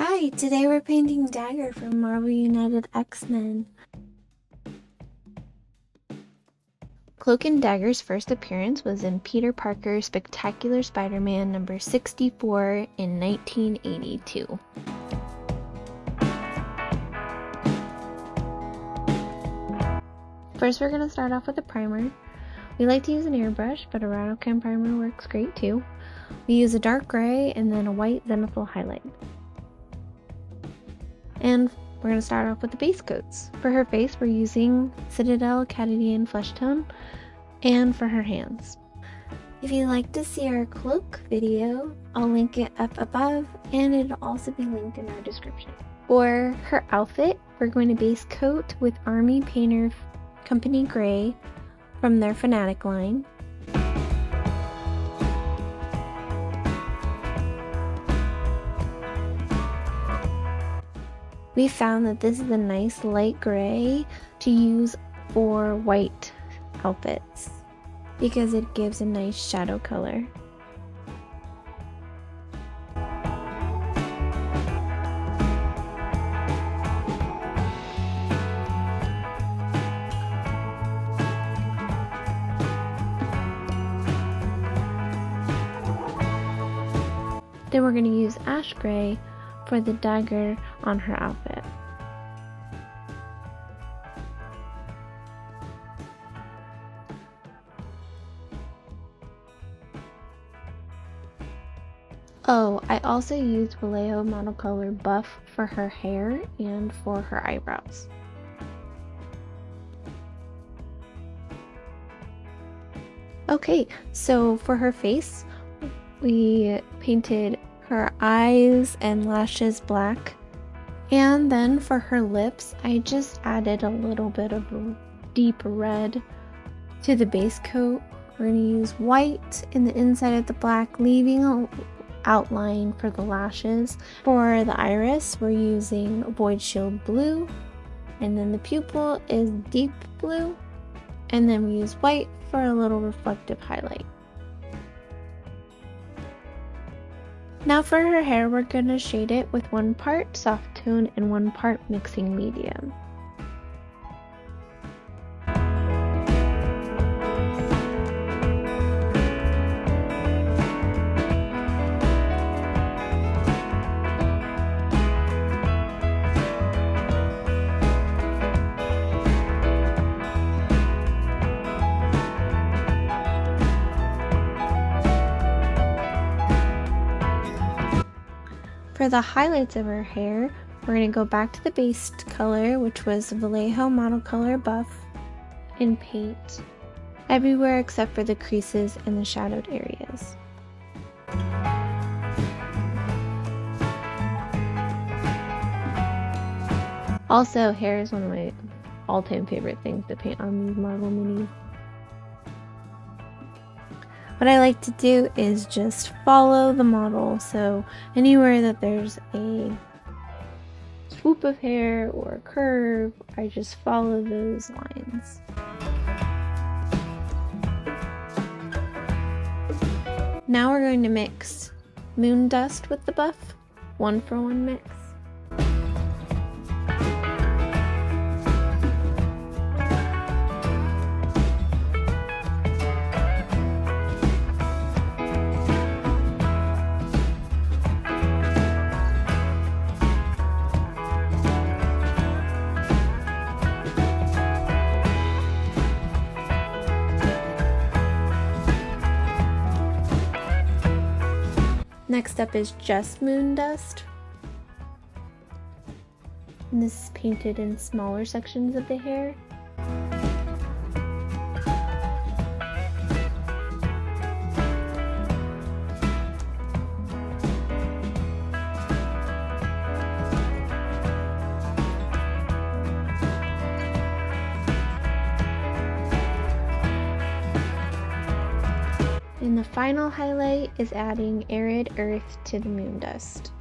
Hi, today we're painting Dagger from Marvel United X-Men. Cloak and Dagger's first appearance was in Peter Parker's Spectacular Spider-Man number 64 in 1982. First, we're going to start off with a primer. We like to use an airbrush, but a Radical primer works great too. We use a dark gray and then a white zenithal highlight. And we're going to start off with the base coats. For her face, we're using Citadel, Cadian, Fleshtone, and for her hands. If you'd like to see our cloak video, I'll link it up above, and it'll also be linked in our description. For her outfit, we're going to base coat with Army Painter Company Gray from their Fanatic line. We found that this is a nice light gray to use for white outfits because it gives a nice shadow color. Then we're going to use ash gray for the dagger on her outfit. Oh, I also used Vallejo monocolor buff for her hair and for her eyebrows. Okay, so for her face, we painted her eyes and lashes black, and then for her lips I just added a little bit of deep red to the base coat. We're going to use white in the inside of the black, leaving an outline for the lashes. For the iris, we're using Void Shield blue, and then the pupil is deep blue, and then we use white for a little reflective highlight. Now for her hair, we're going to shade it with 1 part soft tone and 1 part mixing medium. For the highlights of her hair, we're going to go back to the base color, which was Vallejo monocolor buff, and paint everywhere except for the creases and the shadowed areas. Also, hair is one of my all-time favorite things to paint on these Marvel minis. What I like to do is just follow the model, so anywhere that there's a swoop of hair or a curve, I just follow those lines. Now we're going to mix moon dust with the buff, 1-for-1 mix. Next up is just moon dust. And this is painted in smaller sections of the hair. And the final highlight is adding Arid earth to the moon dust.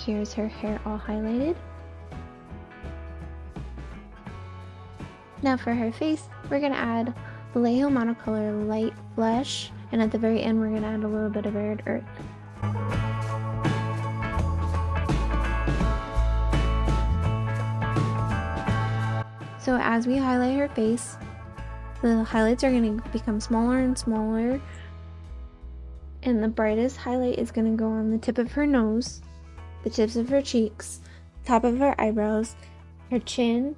here's her hair all highlighted. Now for her face, we're going to add Vallejo monocolor light flesh, and at the very end we're going to add a little bit of Arid earth. So as we highlight her face, the highlights are going to become smaller and smaller, and the brightest highlight is going to go on the tip of her nose, the tips of her cheeks, top of her eyebrows, her chin,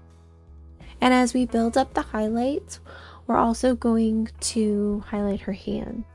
and as we build up the highlights, we're also going to highlight her hands.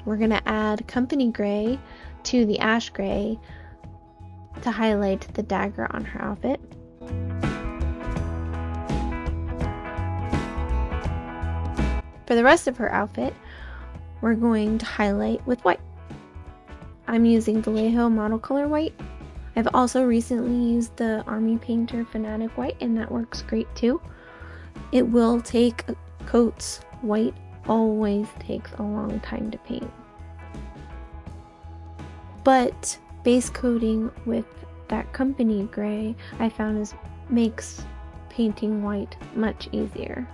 We're going to add company gray to the ash gray to highlight the dagger on her outfit. For the rest of her outfit, we're going to highlight with white. I'm using Vallejo monocolor white. I've also recently used the Army Painter Fanatic white, and that works great too. It will take coats. White always takes a long time to paint. But base coating with that company gray I found makes painting white much easier.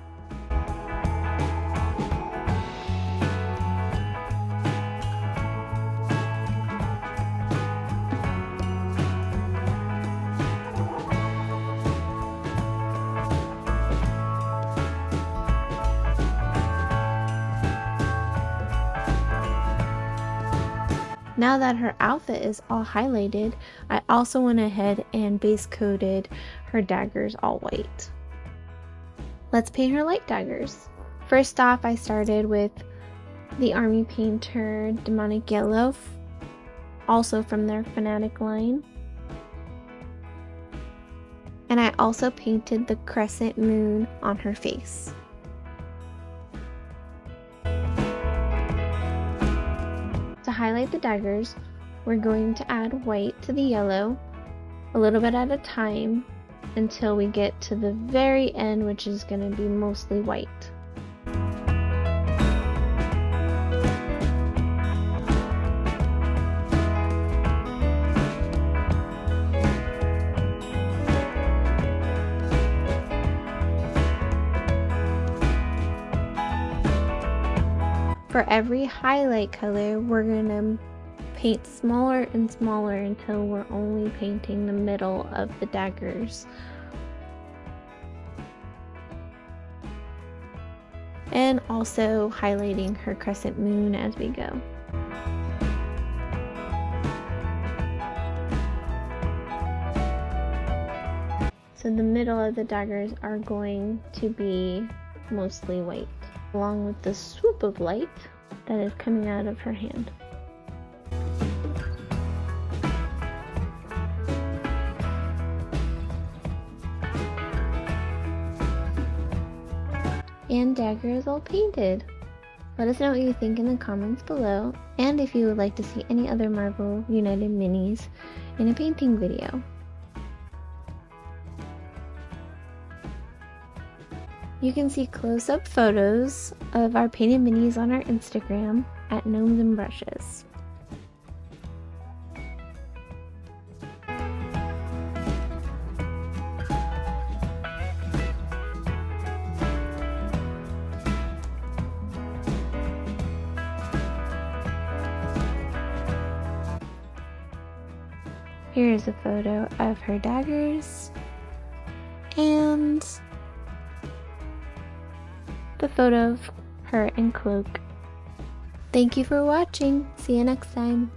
Now that her outfit is all highlighted, I also went ahead and base coated her daggers all white. Let's paint her light daggers. First off, I started with the Army Painter Deamonic Yellow, also from their Fanatic line. And I also painted the crescent moon on her face. To highlight the daggers, we're going to add white to the yellow, a little bit at a time, until we get to the very end, which is going to be mostly white. For every highlight color, we're going to paint smaller and smaller until we're only painting the middle of the daggers. And also highlighting her crescent moon as we go. So the middle of the daggers are going to be mostly white, along with the swoop of light that is coming out of her hand. And dagger is all painted. Let us know what you think in the comments below, and if you would like to see any other Marvel United minis in a painting video. You can see close-up photos of our painted minis on our Instagram at Gnomes and Brushes. Here's a photo of her daggers and the photo of her in Cloak. Thank you for watching. See you next time.